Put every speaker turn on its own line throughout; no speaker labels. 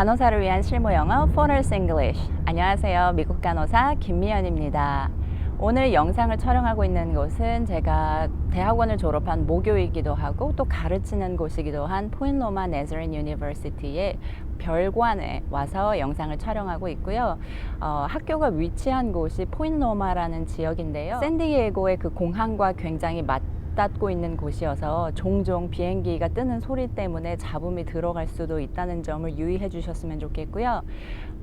간호사를 위한 실무 영어 Foreigners English. 안녕하세요. 미국 간호사 김미연입니다. 오늘 영상을 촬영하고 있는 곳은 제가 대학원을 졸업한 모교이기도 하고 또 가르치는 곳이기도 한 포인트 로마 네저린 유니버시티의 별관에 와서 영상을 촬영하고 있고요. 학교가 위치한 곳이 포인트 로마라는 지역인데요. 샌디에고의 그 공항과 굉장히 맞닿고 있는 곳이어서 종종 비행기가 뜨는 소리 때문에 잡음이 들어갈 수도 있다는 점을 유의해 주셨으면 좋겠고요.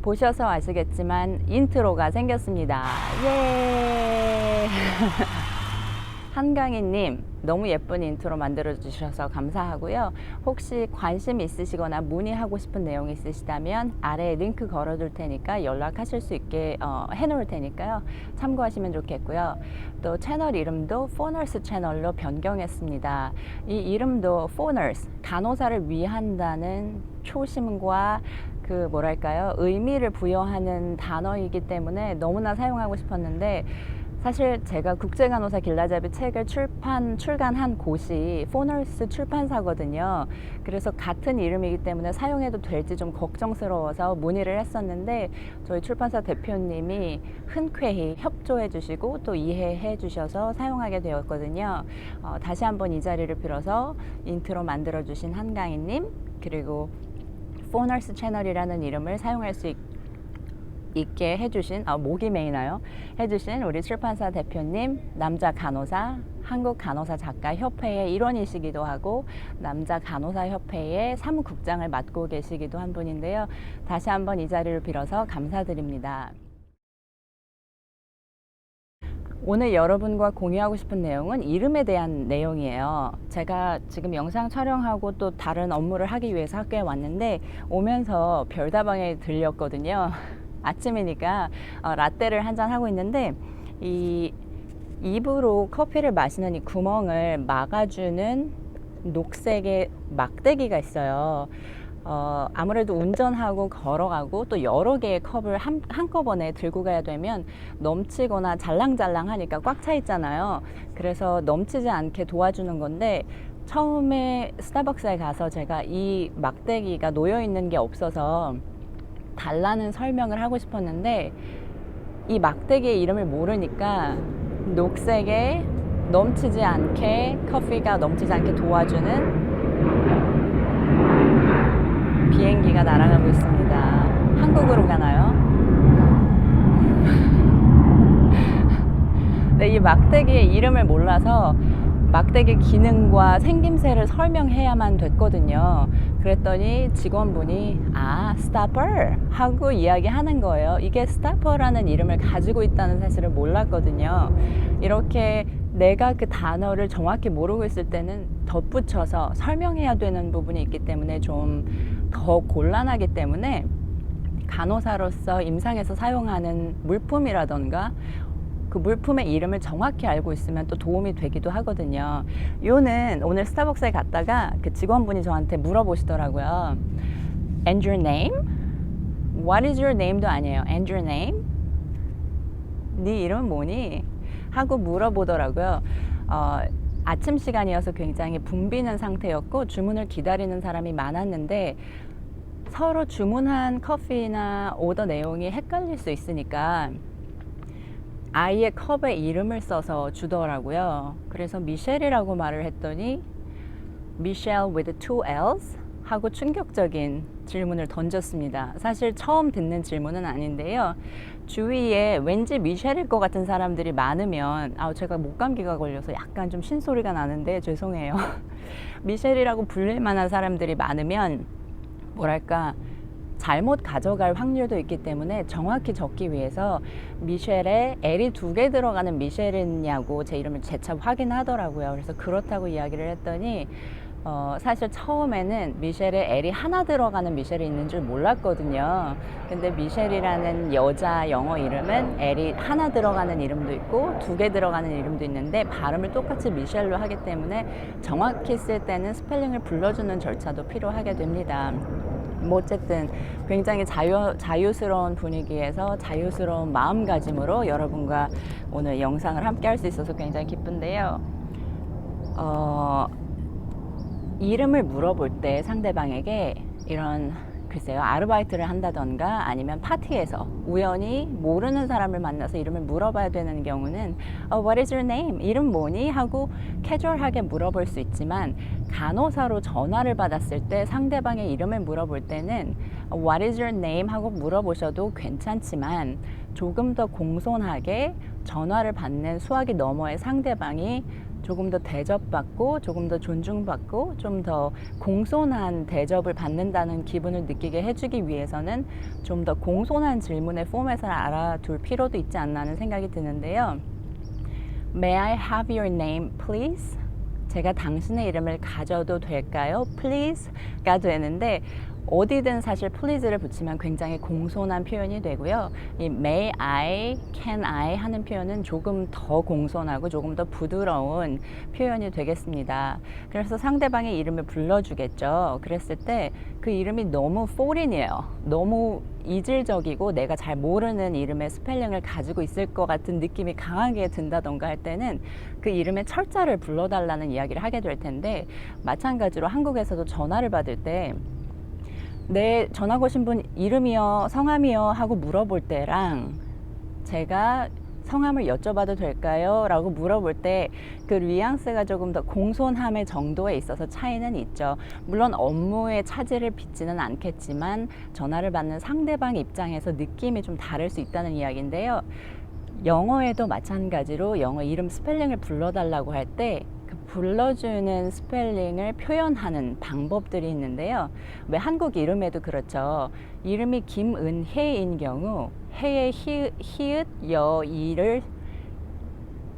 보셔서 아시겠지만 인트로가 생겼습니다. 예! 한강희님, 너무 예쁜 인트로 만들어 주셔서 감사하고요. 혹시 관심 있으시거나 문의하고 싶은 내용이 있으시다면 아래에 링크 걸어 둘 테니까 연락하실 수 있게 해 놓을 테니까요. 참고하시면 좋겠고요. 또 채널 이름도 Foreigners 채널로 변경했습니다. 이 이름도 Foreigners, 간호사를 위한다는 초심과 그 뭐랄까요, 의미를 부여하는 단어이기 때문에 너무나 사용하고 싶었는데, 사실 제가 국제간호사 길라잡이 책을 출간한 곳이 포너스 출판사거든요. 그래서 같은 이름이기 때문에 사용해도 될지 좀 걱정스러워서 문의를 했었는데, 저희 출판사 대표님이 흔쾌히 협조해 주시고 또 이해해 주셔서 사용하게 되었거든요. 다시 한번 이 자리를 빌어서 인트로 만들어 주신 한강희님, 그리고 포너스 채널이라는 이름을 사용할 수 있게 해주신, 목이 메이나요? 해주신 우리 출판사 대표님, 남자 간호사, 한국 간호사 작가 협회의 일원이시기도 하고 남자 간호사 협회의 사무국장을 맡고 계시기도 한 분인데요. 다시 한번 이 자리를 빌어서 감사드립니다. 오늘 여러분과 공유하고 싶은 내용은 이름에 대한 내용이에요. 제가 지금 영상 촬영하고 또 다른 업무를 하기 위해서 학교에 왔는데 오면서 별다방에 들렸거든요. 아침이니까 라떼를 한잔 하고 있는데 이 입으로 커피를 마시는 이 구멍을 막아주는 녹색의 막대기가 있어요. 아무래도 운전하고 걸어가고 또 여러 개의 컵을 한꺼번에 들고 가야 되면 넘치거나 잘랑잘랑 하니까 꽉 차 있잖아요. 그래서 넘치지 않게 도와주는 건데, 처음에 스타벅스에 가서 제가 이 막대기가 놓여 있는 게 없어서 달라는 설명을 하고 싶었는데, 이 막대기의 이름을 모르니까 녹색에 넘치지 않게, 커피가 넘치지 않게 도와주는 비행기가 날아가고 있습니다. 한국으로 가나요? 네, 이 막대기의 이름을 몰라서 막대기 기능과 생김새를 설명해야만 됐거든요. 그랬더니 직원분이 스타퍼 하고 이야기하는 거예요. 이게 스타퍼라는 이름을 가지고 있다는 사실을 몰랐거든요. 이렇게 내가 그 단어를 정확히 모르고 있을 때는 덧붙여서 설명해야 되는 부분이 있기 때문에 좀 더 곤란하기 때문에, 간호사로서 임상에서 사용하는 물품이라던가 그 물품의 이름을 정확히 알고 있으면 또 도움이 되기도 하거든요. 요는 오늘 스타벅스에 갔다가 그 직원분이 저한테 물어보시더라고요. And your name? What is your name도 아니에요. And your name? 네 이름은 뭐니? 하고 물어보더라고요. 아침 시간이어서 굉장히 붐비는 상태였고 주문을 기다리는 사람이 많았는데, 서로 주문한 커피나 오더 내용이 헷갈릴 수 있으니까 아예 컵에 이름을 써서 주더라고요. 그래서 미셸이라고 말을 했더니 Michelle with two L's? 하고 충격적인 질문을 던졌습니다. 사실 처음 듣는 질문은 아닌데요. 주위에 왠지 미셸일 것 같은 사람들이 많으면, 제가 목감기가 걸려서 약간 좀 신소리가 나는데 죄송해요. 미셸이라고 불릴 만한 사람들이 많으면 뭐랄까 잘못 가져갈 확률도 있기 때문에 정확히 적기 위해서 미셸에 L이 2개 들어가는 미셸이냐고 제 이름을 재차 확인하더라고요. 그래서 그렇다고 이야기를 했더니 사실 처음에는 미셸에 L이 하나 들어가는 미셸이 있는 줄 몰랐거든요. 근데 미셸이라는 여자 영어 이름은 L이 하나 들어가는 이름도 있고 2개 들어가는 이름도 있는데 발음을 똑같이 미셸로 하기 때문에 정확히 쓸 때는 스펠링을 불러주는 절차도 필요하게 됩니다. 뭐 어쨌든 굉장히 자유스러운 분위기에서 자유스러운 마음가짐으로 여러분과 오늘 영상을 함께 할 수 있어서 굉장히 기쁜데요. 이름을 물어볼 때 상대방에게 이런 글쎄요, 아르바이트를 한다던가 아니면 파티에서 우연히 모르는 사람을 만나서 이름을 물어봐야 되는 경우는 What is your name? 이름 뭐니? 하고 캐주얼하게 물어볼 수 있지만 간호사로 전화를 받았을 때 상대방의 이름을 물어볼 때는 What is your name? 하고 물어보셔도 괜찮지만 조금 더 공손하게 전화를 받는 수화기 너머의 상대방이 조금 더 대접받고 조금 더 존중받고 좀 더 공손한 대접을 받는다는 기분을 느끼게 해주기 위해서는 좀 더 공손한 질문의 포맷을 알아둘 필요도 있지 않나 하는 생각이 드는데요. May I have your name, please? 제가 당신의 이름을 가져도 될까요? Please가 되는데 어디든 사실 please를 붙이면 굉장히 공손한 표현이 되고요. 이 may I, can I 하는 표현은 조금 더 공손하고 조금 더 부드러운 표현이 되겠습니다. 그래서 상대방의 이름을 불러주겠죠. 그랬을 때 그 이름이 너무 foreign이에요. 너무 이질적이고 내가 잘 모르는 이름의 스펠링을 가지고 있을 것 같은 느낌이 강하게 든다던가 할 때는 그 이름의 철자를 불러달라는 이야기를 하게 될 텐데 마찬가지로 한국에서도 전화를 받을 때 네, 전화 거신 분 이름이요, 성함이요 하고 물어볼 때랑 제가 성함을 여쭤봐도 될까요? 라고 물어볼 때 그 뉘앙스가 조금 더 공손함의 정도에 있어서 차이는 있죠. 물론 업무의 차질을 빚지는 않겠지만 전화를 받는 상대방 입장에서 느낌이 좀 다를 수 있다는 이야기인데요. 영어에도 마찬가지로 영어 이름 스펠링을 불러달라고 할 때 그 불러주는 스펠링을 표현하는 방법들이 있는데요. 왜 한국 이름에도 그렇죠. 이름이 김은혜인 경우 해의 히읗 여이를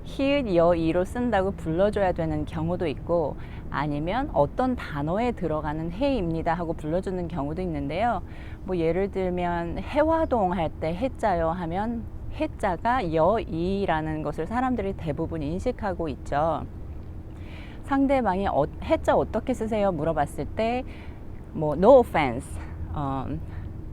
히읗 여이로 쓴다고 불러줘야 되는 경우도 있고 아니면 어떤 단어에 들어가는 해입니다 하고 불러주는 경우도 있는데요. 뭐 예를 들면 해화동 할 때 해자요 하면 해자가 여이라는 것을 사람들이 대부분 인식하고 있죠. 상대방이 해자 어떻게 쓰세요? 물어봤을 때 뭐 no offense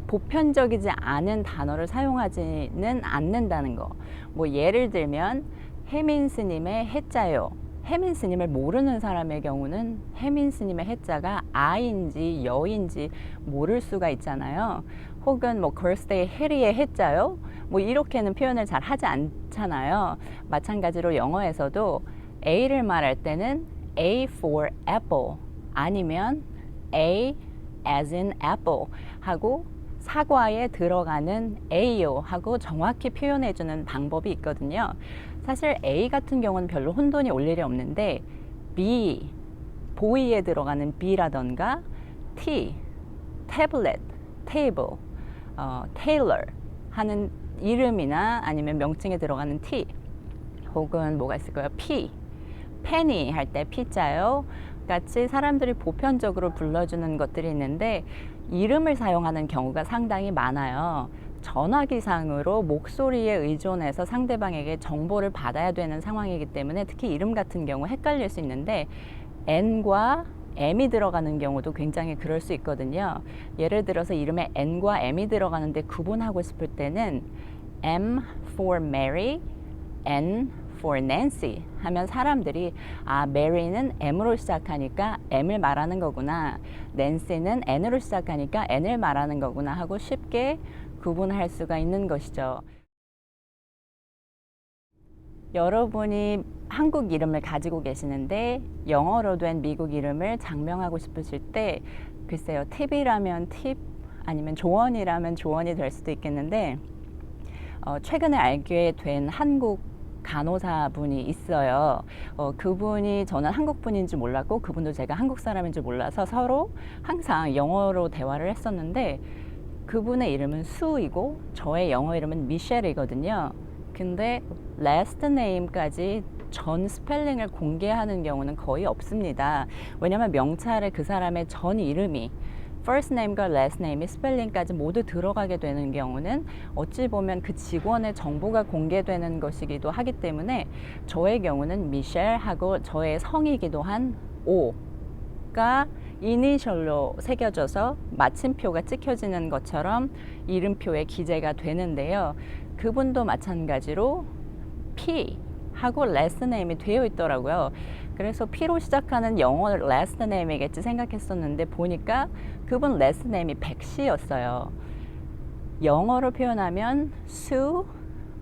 보편적이지 않은 단어를 사용하지는 않는다는 거. 뭐 예를 들면 혜민 스님의 해자요. 혜민 스님을 모르는 사람의 경우는 혜민 스님의 해자가 아인지 여인지 모를 수가 있잖아요. 혹은 뭐 걸스데이 해리의 해자요. 뭐 이렇게는 표현을 잘 하지 않잖아요. 마찬가지로 영어에서도 A를 말할 때는 A for apple 아니면 A as in apple 하고 사과에 들어가는 A요 하고 정확히 표현해주는 방법이 있거든요. 사실 A 같은 경우는 별로 혼돈이 올 일이 없는데 B, 보이에 들어가는 B라던가 T, 태블릿, 테이블, 테일러 하는 이름이나 아니면 명칭에 들어가는 T 혹은 뭐가 있을까요? P, 페니 할 때 P자요 같이 사람들이 보편적으로 불러주는 것들이 있는데 이름을 사용하는 경우가 상당히 많아요. 전화기상으로 목소리에 의존해서 상대방에게 정보를 받아야 되는 상황이기 때문에 특히 이름 같은 경우 헷갈릴 수 있는데 N과 M이 들어가는 경우도 굉장히 그럴 수 있거든요. 예를 들어서 이름에 N과 M이 들어가는데 구분하고 싶을 때는 M for Mary, N for Nancy 하면 사람들이 아 Mary는 M으로 시작하니까 M을 말하는 거구나, Nancy는 N으로 시작하니까 N을 말하는 거구나 하고 쉽게 구분할 수가 있는 것이죠. 여러분이 한국 이름을 가지고 계시는데 영어로 된 미국 이름을 장명하고 싶으실 때 글쎄요, 팁이라면 팁 아니면 조언이라면 조언이 될 수도 있겠는데 최근에 알게 된 한국 간호사분이 있어요. 그분이 저는 한국 분인지 몰랐고 그분도 제가 한국 사람인지 몰라서 서로 항상 영어로 대화를 했었는데 그분의 이름은 수이고 저의 영어 이름은 미셸이거든요. 근데 last name까지 전 스펠링을 공개하는 경우는 거의 없습니다. 왜냐하면 명찰에 그 사람의 전 이름이 first name과 last name이 스펠링까지 모두 들어가게 되는 경우는 어찌 보면 그 직원의 정보가 공개되는 것이기도 하기 때문에 저의 경우는 미셸하고 저의 성이기도 한 O가 이니셜로 새겨져서 마침표가 찍혀지는 것처럼 이름표에 기재가 되는데요. 그분도 마찬가지로 P 하고 last name이 되어 있더라고요. 그래서 P로 시작하는 영어 last name이겠지 생각했었는데 보니까 그분 last name이 백씨였어요. 영어로 표현하면 수,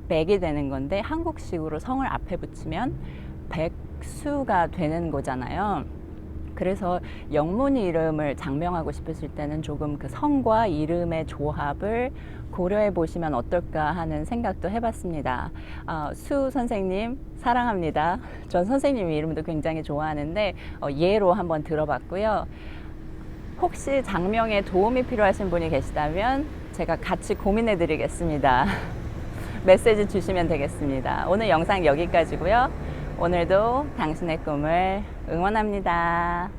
백이 되는 건데 한국식으로 성을 앞에 붙이면 백수가 되는 거잖아요. 그래서 영문 이름을 장명하고 싶으실 때는 조금 그 성과 이름의 조합을 고려해 보시면 어떨까 하는 생각도 해봤습니다. 수 선생님 사랑합니다. 전 선생님 이름도 굉장히 좋아하는데 예로 한번 들어봤고요. 혹시 장명에 도움이 필요하신 분이 계시다면 제가 같이 고민해 드리겠습니다. 메시지 주시면 되겠습니다. 오늘 영상 여기까지고요. 오늘도 당신의 꿈을 응원합니다.